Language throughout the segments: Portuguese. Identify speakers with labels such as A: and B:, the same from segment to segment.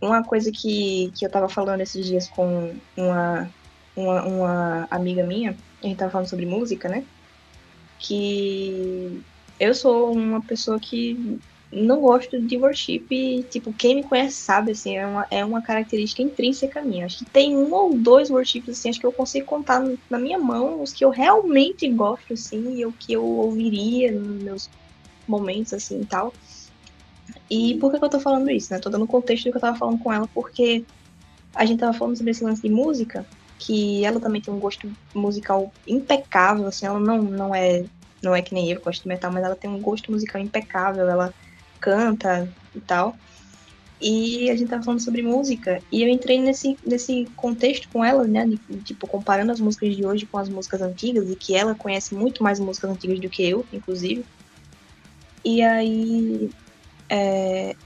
A: uma coisa que eu tava falando esses dias com uma amiga minha, a gente tava falando sobre música, né? Que eu sou uma pessoa que não gosto de worship e, tipo, quem me conhece sabe, assim, é uma característica intrínseca minha. Acho que tem um ou dois worships, assim, acho que eu consigo contar na minha mão os que eu realmente gosto, assim, e o que eu ouviria nos meus momentos, assim, e tal. E por que eu tô falando isso, né? Tô dando contexto do que eu tava falando com ela, porque a gente tava falando sobre esse lance de música, que ela também tem um gosto musical impecável, assim, ela não é que nem eu que gosto de metal, mas ela tem um gosto musical impecável, ela canta e tal. E a gente tava falando sobre música, e eu entrei nesse contexto com ela, né, tipo, comparando as músicas de hoje com as músicas antigas, e que ela conhece muito mais músicas antigas do que eu, inclusive. E aí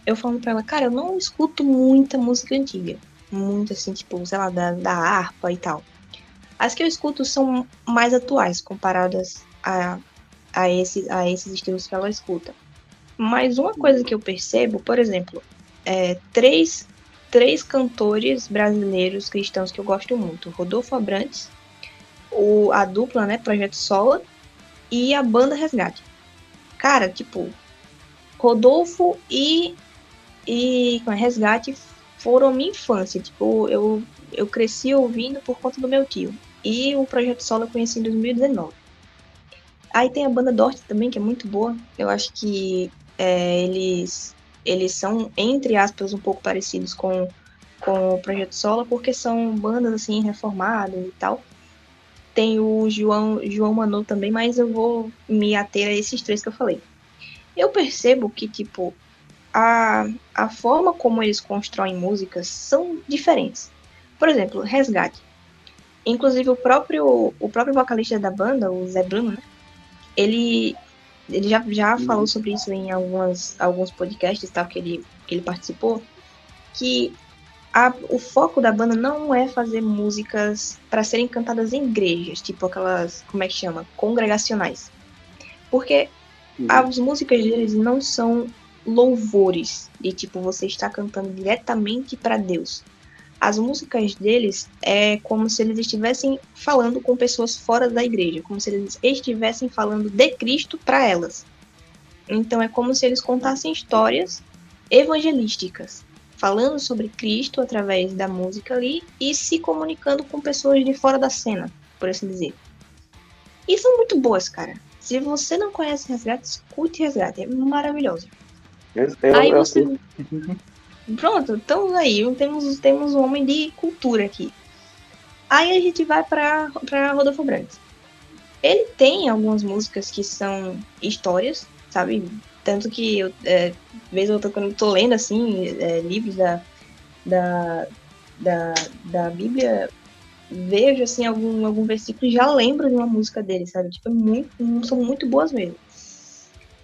A: eu falando pra ela, cara, eu não escuto muita música antiga. Muito assim, tipo, sei lá, da harpa e tal. As que eu escuto são mais atuais, comparadas a esses estilos que ela escuta. Mas uma coisa que eu percebo, por exemplo, três cantores brasileiros cristãos que eu gosto muito. Rodolfo Abrantes, a dupla, né, Projeto Sola, e a banda Resgate. Cara, tipo, Rodolfo e Resgate foram minha infância. Tipo, eu cresci ouvindo por conta do meu tio. E o Projeto Solo eu conheci em 2019. Aí tem a banda Dort também, que é muito boa. Eu acho que eles são, entre aspas, um pouco parecidos com o Projeto Solo, porque são bandas assim, reformadas e tal. Tem o João Manô também, mas eu vou me ater a esses três que eu falei. Eu percebo que, tipo, a forma como eles constroem músicas são diferentes. Por exemplo, Resgate. Inclusive, o próprio vocalista da banda, o Zé Bruno, né? Ele já falou
B: Uhum.
A: sobre isso em alguns podcasts tal, que ele participou, que o foco da banda não é fazer músicas para serem cantadas em igrejas, tipo aquelas, como é que chama? Congregacionais. Porque
B: Uhum.
A: as músicas deles não são louvores, de tipo você está cantando diretamente para Deus. As músicas deles é como se eles estivessem falando com pessoas fora da igreja, como se eles estivessem falando de Cristo para elas. Então é como se eles contassem histórias evangelísticas, falando sobre Cristo através da música ali e se comunicando com pessoas de fora da cena, por assim dizer. E são muito boas, cara. Se você não conhece Resgate, escute Resgate, é maravilhoso. Aí
B: Eu
A: você.
B: assisto.
A: Pronto, estamos aí, temos um homem de cultura aqui. Aí a gente vai pra Rodolfo Brandes. Ele tem algumas músicas que são histórias, sabe? Tanto que eu, vez ou outra, quando eu tô lendo, assim, livros da, da, da Bíblia, vejo, assim, algum versículo e já lembro de uma música dele, sabe? Tipo, são muito boas mesmo.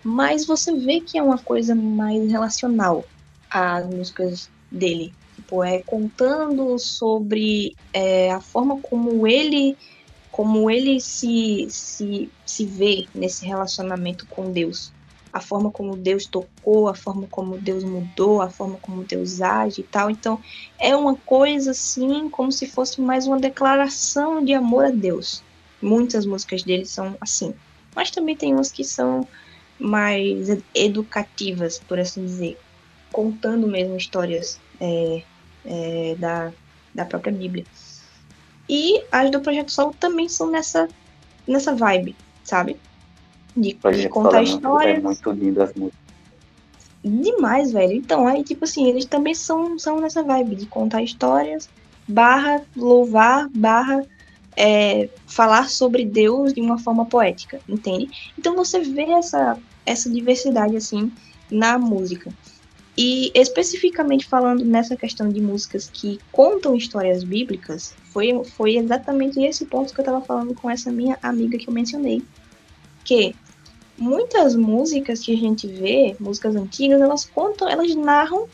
A: Mas você vê que é uma coisa mais relacional às músicas dele. Tipo, contando sobre a forma como ele se vê nesse relacionamento com Deus. A forma como Deus tocou, a forma como Deus mudou, a forma como Deus age e tal. Então, é uma coisa assim, como se fosse mais uma declaração de amor a Deus. Muitas músicas dele são assim. Mas também tem umas que são mais educativas, por assim dizer, contando mesmo histórias da própria Bíblia. E as do Projeto Sol também são nessa vibe, sabe? De
B: Projeto Sola
A: contar
B: é
A: histórias
B: muito lindo as músicas.
A: demais, velho. Então, aí, tipo assim, eles também são nessa vibe de contar histórias, barra louvar, barra falar sobre Deus de uma forma poética, entende? Então você vê essa diversidade, assim, na música. E especificamente falando nessa questão de músicas que contam histórias bíblicas, foi exatamente esse ponto que eu estava falando com essa minha amiga que eu mencionei. Que muitas músicas que a gente vê, músicas antigas, elas narram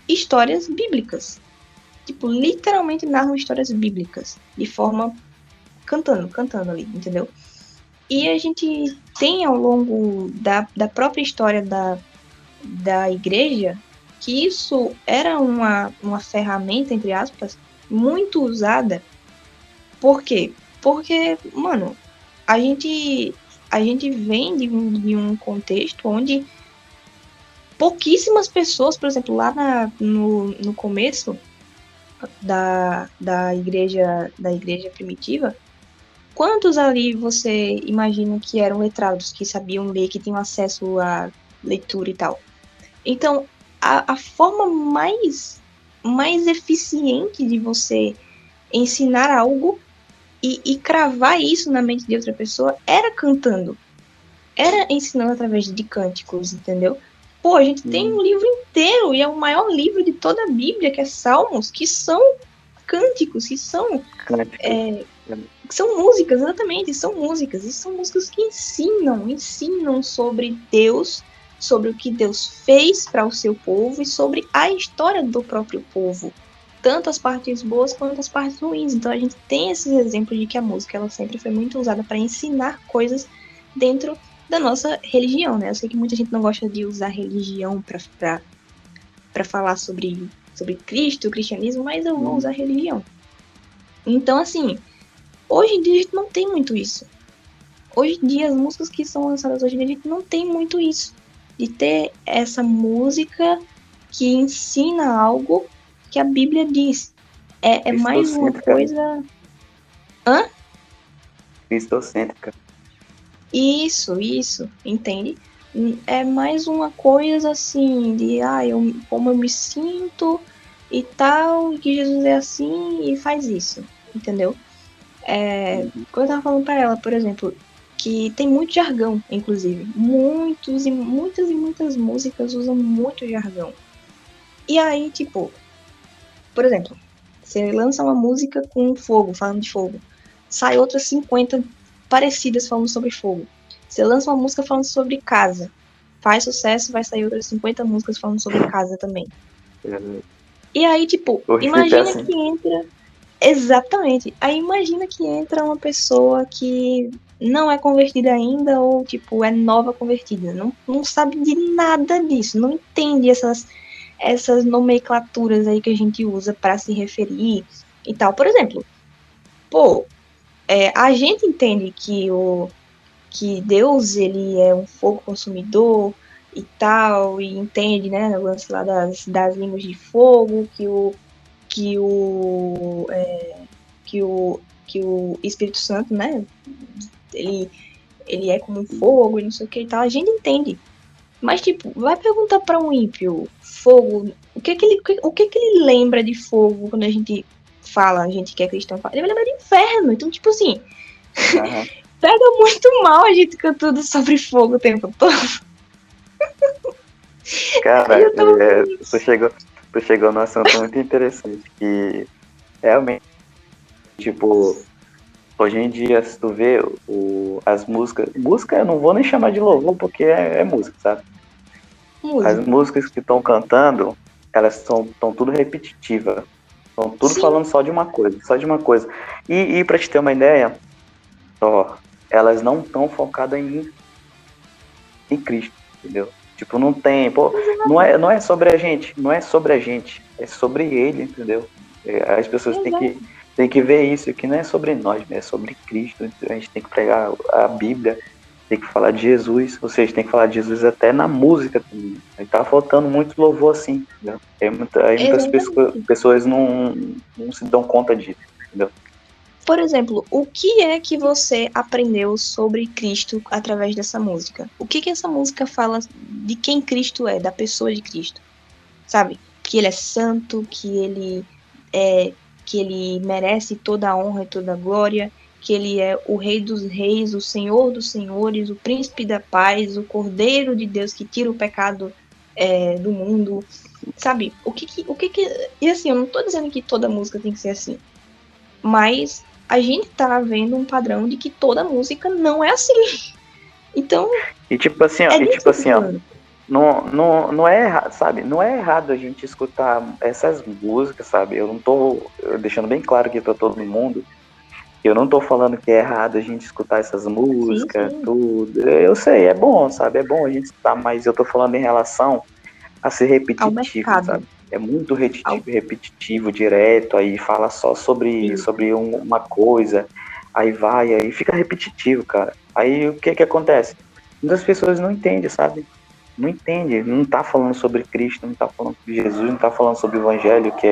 A: histórias bíblicas. Tipo, literalmente narram histórias bíblicas. De forma cantando ali, entendeu? E a gente tem ao longo da própria história da igreja que isso era uma ferramenta, entre aspas, muito usada. Por quê? Porque, mano, a gente, a gente vem de um contexto onde pouquíssimas pessoas, por exemplo, lá no começo da igreja primitiva, quantos ali você imagina que eram letrados, que sabiam ler, que tinham acesso à leitura e tal? Então, a forma mais eficiente de você ensinar algo e cravar isso na mente de outra pessoa era cantando. Era ensinando através de cânticos, entendeu? Pô, a gente tem um livro inteiro, e é o maior livro de toda a Bíblia, que é Salmos, que são cânticos, que são músicas, exatamente, são músicas. E são músicas que ensinam sobre Deus, sobre o que Deus fez para o seu povo e sobre a história do próprio povo. Tanto as partes boas quanto as partes ruins. Então a gente tem esses exemplos de que a música ela sempre foi muito usada para ensinar coisas dentro da nossa religião, né? Eu sei que muita gente não gosta de usar religião para falar sobre Cristo, o cristianismo, mas eu vou usar religião. Então, assim, hoje em dia a gente não tem muito isso. Hoje em dia, as músicas que são lançadas hoje em dia, a gente não tem muito isso. De ter essa música que ensina algo que a Bíblia diz. É mais uma coisa... Hã?
B: Cristocêntrica.
A: Isso, entende? É mais uma coisa assim, de como eu me sinto e tal, e que Jesus é assim e faz isso, entendeu? Como eu tava falando pra ela, por exemplo, que tem muito jargão, inclusive. Muitas músicas usam muito jargão. E aí, tipo, por exemplo, você lança uma música com fogo, falando de fogo. Sai outras 50 parecidas falando sobre fogo. Você lança uma música falando sobre casa. Faz sucesso, vai sair outras 50 músicas falando sobre casa também. E aí, tipo, imagina que entra... Exatamente. Aí imagina que entra uma pessoa que não é convertida ainda ou, tipo, é nova convertida. Não sabe de nada disso. Não entende essas nomenclaturas aí que a gente usa para se referir e tal. Por exemplo, a gente entende que Deus, ele é um fogo consumidor e tal, e entende, né, o lance lá das línguas de fogo, que o Espírito Santo, né, ele é como um fogo e não sei o que e tal, a gente entende. Mas, tipo, vai perguntar para um ímpio, fogo, o que que ele lembra de fogo quando a gente que é cristão, ele vai lembrar de inferno. Então, tipo assim, pega muito mal a gente cantando sobre fogo o tempo todo.
B: Cara, tu chegou num assunto muito interessante, que realmente, tipo, hoje em dia, se tu vê as músicas... Música eu não vou nem chamar de louvor, porque é música, sabe? As músicas que estão cantando, elas estão tudo repetitivas. Estão tudo falando só de uma coisa. E pra te ter uma ideia, elas não estão focadas em Cristo, entendeu? Tipo, não tem... Pô, não é sobre a gente, é sobre ele, entendeu? As pessoas têm que ver isso, que não é sobre nós, é sobre Cristo. A gente tem que pregar a Bíblia, tem que falar de Jesus, ou seja, tem que falar de Jesus até na música também. Aí tá faltando muito louvor assim, entendeu? Aí muitas pessoas não se dão conta disso, entendeu?
A: Por exemplo, o que é que você aprendeu sobre Cristo através dessa música? O que essa música fala de quem Cristo é, da pessoa de Cristo? Sabe? Que ele é santo, que ele merece toda a honra e toda a glória, que ele é o Rei dos Reis, o Senhor dos Senhores, o Príncipe da Paz, o Cordeiro de Deus que tira o pecado do mundo, sabe? E assim, eu não tô dizendo que toda música tem que ser assim, mas a gente tá vendo um padrão de que toda música não é assim. Então,
B: tipo assim, não é errado, sabe? Não é errado a gente escutar essas músicas, sabe? Eu não tô deixando bem claro aqui pra todo mundo. Eu não tô falando que é errado a gente escutar essas músicas, tudo. Eu sei, é bom, sabe? É bom a gente escutar, mas eu tô falando em relação a ser
A: Ao
B: repetitivo,
A: mercado.
B: sabe? É muito
A: Ao...
B: repetitivo, direto, aí fala só sobre uma coisa, aí fica repetitivo, cara. Aí o que que acontece? Muitas pessoas não entendem, sabe? Não entende, não tá falando sobre Cristo, não tá falando sobre Jesus, não tá falando sobre o Evangelho, que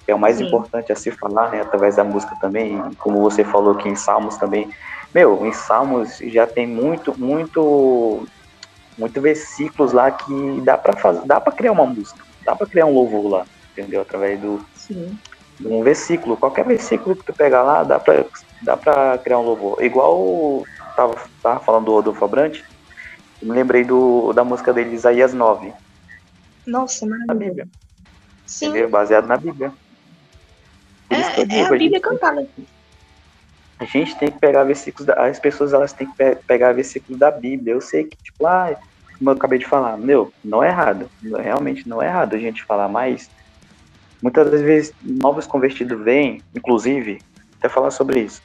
B: é o mais
A: Sim,
B: importante a se falar, né? Através da música também, e como você falou aqui em Salmos também. Meu, em Salmos já tem muito versículos lá que dá para fazer, dá para criar uma música, dá para criar um louvor lá, entendeu? Através
A: sim.
B: de um versículo, qualquer versículo que tu pegar lá, dá para criar um louvor. Igual tava falando do Rodolfo Abrantes, eu me lembrei da música dele, Isaías 9,
A: Nossa,
B: da
A: maravilhoso.
B: Bíblia,
A: Sim,
B: entendeu? Baseado na Bíblia. Por isso que eu
A: é a
B: digo,
A: Bíblia cantada.
B: a gente tem que pegar versículos, as pessoas elas têm que pegar versículos da Bíblia. Eu sei que, tipo, como eu acabei de falar, meu, não é errado, realmente não é errado a gente falar, mas muitas das vezes novos convertidos vêm, inclusive, até falar sobre isso.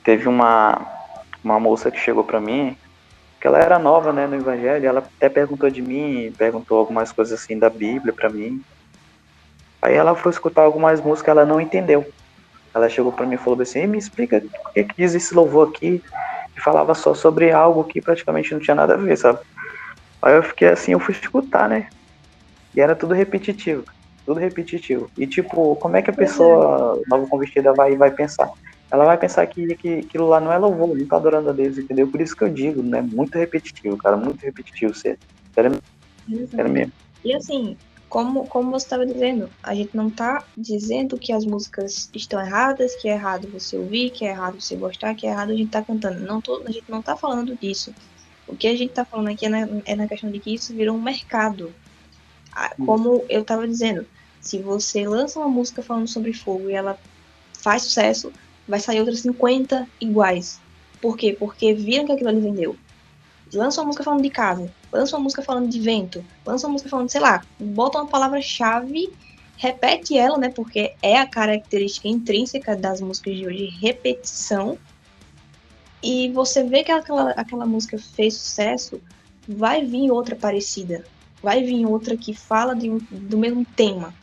B: Teve uma moça que chegou para mim, que ela era nova, né, no Evangelho, ela até perguntou de mim, perguntou algumas coisas assim da Bíblia para mim. Aí ela foi escutar algumas músicas, ela não entendeu. Ela chegou para mim e falou assim: me explica o que diz esse louvor aqui. E falava só sobre algo que praticamente não tinha nada a ver, sabe? Aí eu fiquei assim, eu fui escutar, né? E era tudo repetitivo. Tudo repetitivo. E tipo, como é que a
A: Pois é.
B: pessoa nova convertida vai pensar? Ela vai pensar que aquilo lá não é louvor, não tá adorando a Deus, entendeu? Por isso que eu digo, né? Muito repetitivo, cara, muito repetitivo. Sério, sério
A: Exato.
B: mesmo.
A: E assim, como você estava dizendo, a gente não está dizendo que as músicas estão erradas, que é errado você ouvir, que é errado você gostar, que é errado a gente estar cantando. A gente não está falando disso. O que a gente está falando aqui é na questão de que isso virou um mercado.
B: Isso.
A: Como eu estava dizendo, se você lança uma música falando sobre fogo e ela faz sucesso, vai sair outras 50 iguais. Por quê? Porque viram que aquilo ali vendeu. Lança uma música falando de casa, lança uma música falando de vento, lança uma música falando, sei lá, bota uma palavra-chave, repete ela, né? Porque é a característica intrínseca das músicas de hoje, repetição. E você vê que aquela música fez sucesso, vai vir outra parecida. Vai vir outra que fala do mesmo tema.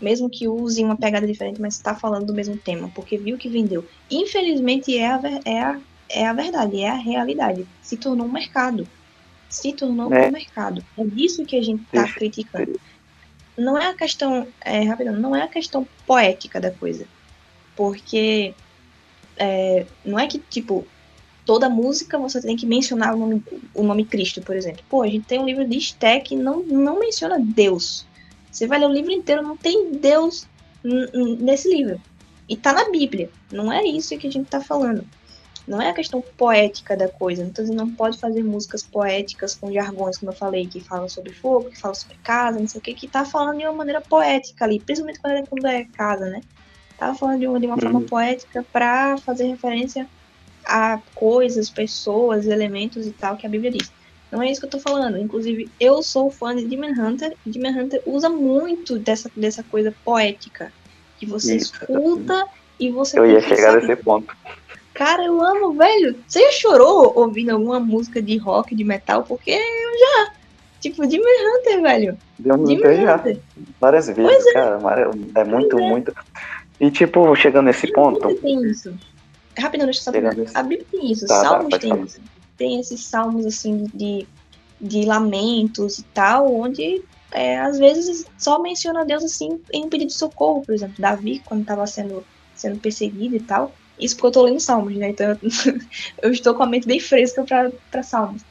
A: Mesmo que use uma pegada diferente, mas está falando do mesmo tema, porque viu que vendeu. Infelizmente é a verdade, é a realidade. Se tornou um mercado. Se tornou um
B: É,
A: mercado. É disso que a gente está
B: deixa,
A: criticando. Não é a questão, rapidão, não é a questão poética da coisa. Porque não é que, tipo, toda música você tem que mencionar o nome Cristo, por exemplo. Pô, a gente tem um livro de Esté que não menciona Deus. Você vai ler o livro inteiro, não tem Deus nesse livro. E tá na Bíblia. Não é isso que a gente tá falando. Não é a questão poética da coisa. Então você não pode fazer músicas poéticas com jargões, como eu falei, que falam sobre fogo, que falam sobre casa, não sei o que tá falando de uma maneira poética ali, principalmente quando é casa, né? Tava falando de uma forma
B: uhum.
A: poética para fazer referência a coisas, pessoas, elementos e tal que a Bíblia diz. Não é isso que eu tô falando. Inclusive, eu sou fã de Demon Hunter, e Demon Hunter usa muito dessa coisa poética, que você
B: Isso.
A: escuta e você
B: Eu
A: tem
B: ia
A: que,
B: chegar
A: sabe?
B: nesse ponto.
A: Cara, eu amo, velho. Você já chorou ouvindo alguma música de rock, de metal? Porque, tipo, Demon Hunter, velho.
B: Deu
A: Demon
B: muita já.
A: Hunter.
B: Várias
A: Pois
B: vezes,
A: é,
B: cara. É
A: pois
B: muito,
A: é.
B: muito. E tipo, chegando nesse
A: E a
B: ponto,
A: Bíblia tem isso. Rapidão, deixa eu só terminar.
B: chegando nesse.
A: A Bíblia tem isso,
B: Tá,
A: Salmos
B: pode
A: tem
B: falar.
A: isso. Tem esses salmos, assim, de lamentos e tal, onde às vezes só menciona Deus, assim, em um pedido de socorro, por exemplo. Davi, quando estava sendo perseguido e tal. Isso porque eu tô lendo Salmos, né? Então eu estou com a mente bem fresca para Salmos.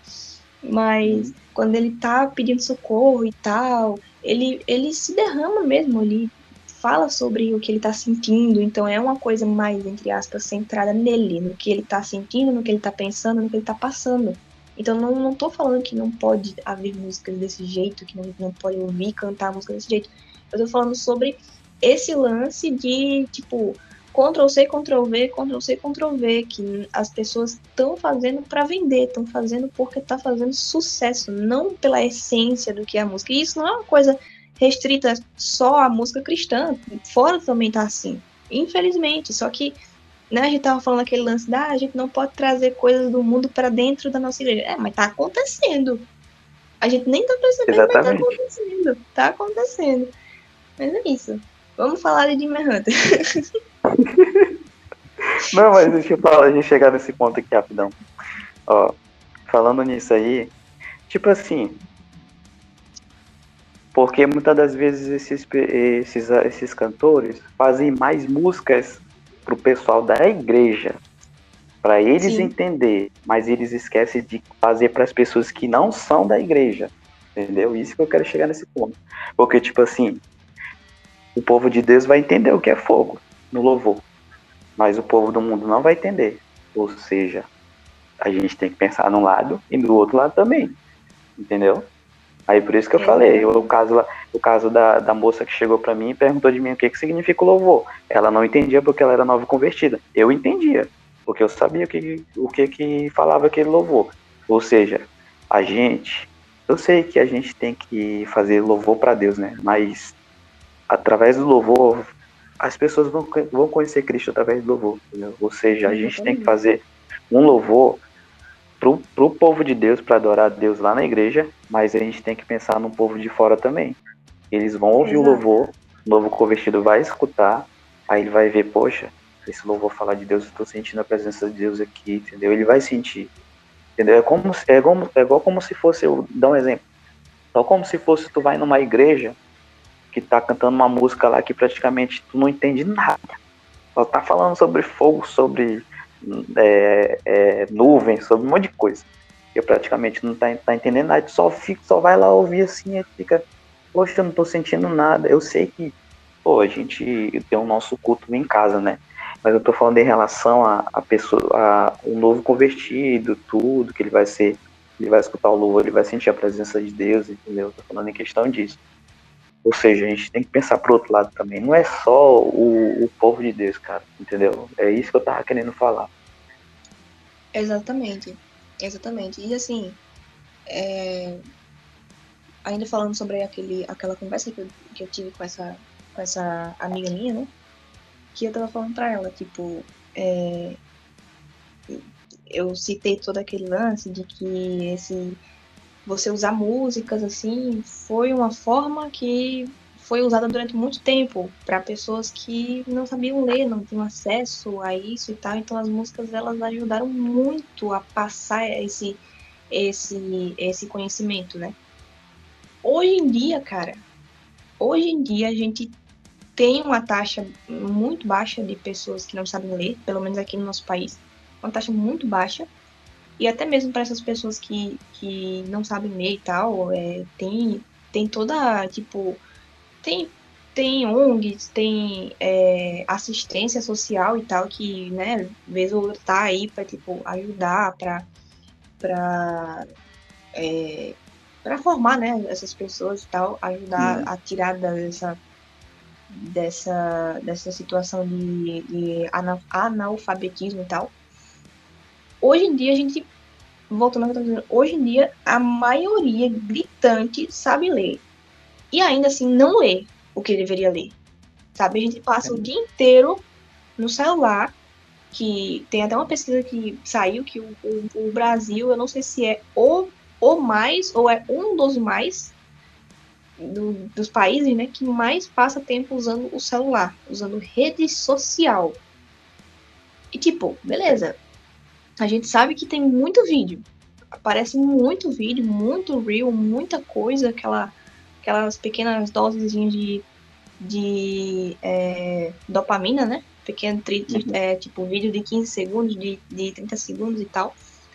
A: Mas
B: Uhum.
A: quando ele tá pedindo socorro e tal, ele se derrama mesmo, ele fala sobre o que ele tá sentindo, então é uma coisa mais, entre aspas, centrada nele, no que ele tá sentindo, no que ele tá pensando, no que ele tá passando. Então não tô falando que não pode haver músicas desse jeito, que não pode ouvir cantar música desse jeito. Eu tô falando sobre esse lance de, tipo, Ctrl+C, Ctrl+V, Ctrl+C, Ctrl+V, que as pessoas estão fazendo para vender, estão fazendo porque está fazendo sucesso, não pela essência do que é a música. E isso não é uma coisa restrita só à música cristã, fora também tá assim, infelizmente. Só que, né, a gente tava falando aquele lance a gente não pode trazer coisas do mundo para dentro da nossa igreja. Mas tá acontecendo. A gente nem tá percebendo, mas tá
B: Exatamente.
A: acontecendo. Tá acontecendo. Mas é isso. Vamos falar de Demon Hunter.
B: Não, mas deixa eu falar, a gente chegar nesse ponto aqui rapidão. Ó, falando nisso aí, tipo assim, porque muitas das vezes esses cantores fazem mais músicas pro pessoal da igreja, para eles
A: Sim,
B: entender, mas eles esquecem de fazer para as pessoas que não são da igreja, entendeu? Isso que eu quero chegar nesse ponto. Porque, tipo assim, o povo de Deus vai entender o que é fogo no louvor, mas o povo do mundo não vai entender. Ou seja, a gente tem que pensar num lado e do outro lado também, entendeu? Aí por isso que eu falei,
A: exatamente.
B: o caso da moça que chegou para mim e perguntou de mim o que significa o louvor. Ela não entendia porque ela era nova convertida. Eu entendia, porque eu sabia o que falava aquele louvor. Ou seja, a gente, eu sei que a gente tem que fazer louvor para Deus, né? Mas através do louvor, as pessoas vão conhecer Cristo através do louvor. Entendeu? Ou seja, a gente tem que
A: Exatamente.
B: fazer um louvor pro povo de Deus, para adorar a Deus lá na igreja, mas a gente tem que pensar no povo de fora também. Eles vão ouvir o
A: Exato.
B: louvor, o novo convertido vai escutar, aí ele vai ver, poxa, esse louvor falar de Deus, eu estou sentindo a presença de Deus aqui, entendeu? Ele vai sentir, entendeu? É igual como se fosse, eu dar um exemplo, só como se fosse tu vai numa igreja que tá cantando uma música lá que praticamente tu não entende nada. Só tá falando sobre fogo, sobre nuvem, sobre um monte de coisa. Eu praticamente não tá entendendo nada, só vai lá ouvir assim e fica, poxa, eu não tô sentindo nada. Eu sei que, pô, a gente tem o nosso culto em casa, né? Mas eu tô falando em relação a pessoa, a um novo convertido, tudo, que ele vai escutar o louvor, ele vai sentir a presença de Deus, entendeu? Eu tô falando em questão disso. Ou seja, a gente tem que pensar pro outro lado também. Não é só o povo de Deus, cara, entendeu? É isso que eu tava querendo falar.
A: Exatamente. Exatamente. E assim, ainda falando sobre aquela conversa que eu tive com essa amiga minha, né? Que eu tava falando pra ela, tipo, eu citei todo aquele lance de que você usar músicas assim foi uma forma que foi usada durante muito tempo para pessoas que não sabiam ler, não tinham acesso a isso e tal. Então as músicas elas ajudaram muito a passar esse conhecimento, né? Hoje em dia, cara, hoje em dia a gente tem uma taxa muito baixa de pessoas que não sabem ler, pelo menos aqui no nosso país, uma taxa muito baixa. E até mesmo para essas pessoas que não sabem ler e tal, tem toda, tipo, tem, tem ONGs, tem assistência social e tal, que, né, vez ou outra tá aí para, tipo, ajudar, para para formar, né, essas pessoas e tal, ajudar
B: Sim,
A: a tirar dessa situação de analfabetismo e tal. Hoje em dia a gente voltando ao que eu tô dizendo, hoje em dia a maioria gritante sabe ler. E ainda assim não lê o que deveria ler. Sabe? A gente passa o dia inteiro no celular, que tem até uma pesquisa que saiu que o Brasil, eu não sei se é o mais, ou é um dos mais dos países, né, que mais passa tempo usando o celular, usando rede social. E tipo, beleza, a gente sabe que tem muito vídeo, aparece muito vídeo, muito reel, muita coisa, aquelas pequenas dosezinhas de dopamina, né? Pequeno
B: uhum,
A: tipo vídeo de 15 segundos, de 30 segundos e tal.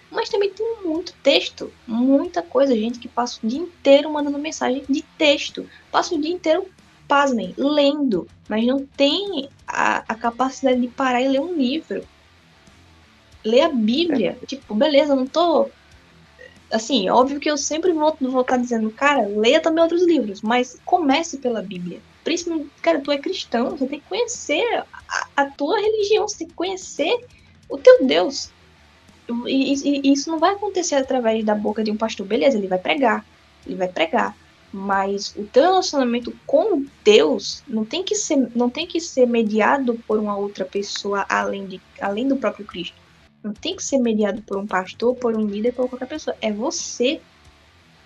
A: Mas também tem muito texto, muita coisa, gente que passa o dia inteiro mandando mensagem de texto, passa o dia inteiro, pasmem, lendo, mas não tem a capacidade de parar e ler um livro, ler a Bíblia. Tipo, beleza, eu não tô assim, óbvio que eu sempre vou estar dizendo, cara, leia também outros livros, mas comece pela Bíblia. Principalmente, cara, tu é cristão, você tem que conhecer a tua religião, você tem que conhecer o teu Deus. E isso não vai acontecer através da boca de um pastor. Beleza, ele vai pregar. Mas o teu relacionamento com Deus não tem que ser mediado por uma outra pessoa além do próprio Cristo. Não tem que ser mediado por um pastor, por um líder, por qualquer pessoa. É você.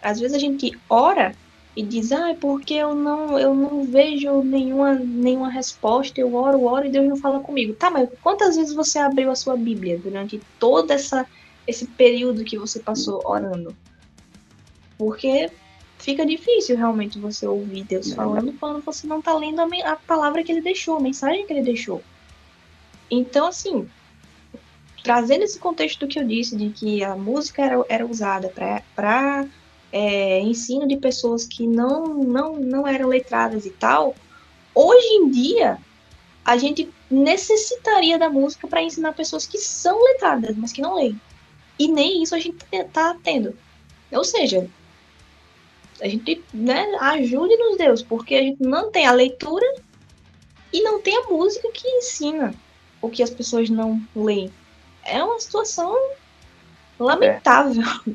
A: Às vezes a gente ora e diz, porque eu não vejo nenhuma resposta, eu oro e Deus não fala comigo. Tá, mas quantas vezes você abriu a sua Bíblia durante todo esse período que você passou orando? Porque fica difícil realmente você ouvir Deus falando quando você não tá lendo a palavra que ele deixou, a mensagem que ele deixou. Então, assim, trazendo esse contexto do que eu disse, de que a música era usada para ensino de pessoas que não eram letradas e tal, hoje em dia a gente necessitaria da música para ensinar pessoas que são letradas, mas que não leem. E nem isso a gente tá tendo. Ou seja, a gente, né, ajude-nos Deus, porque a gente não tem a leitura e não tem a música que ensina o que as pessoas não leem. É uma situação lamentável.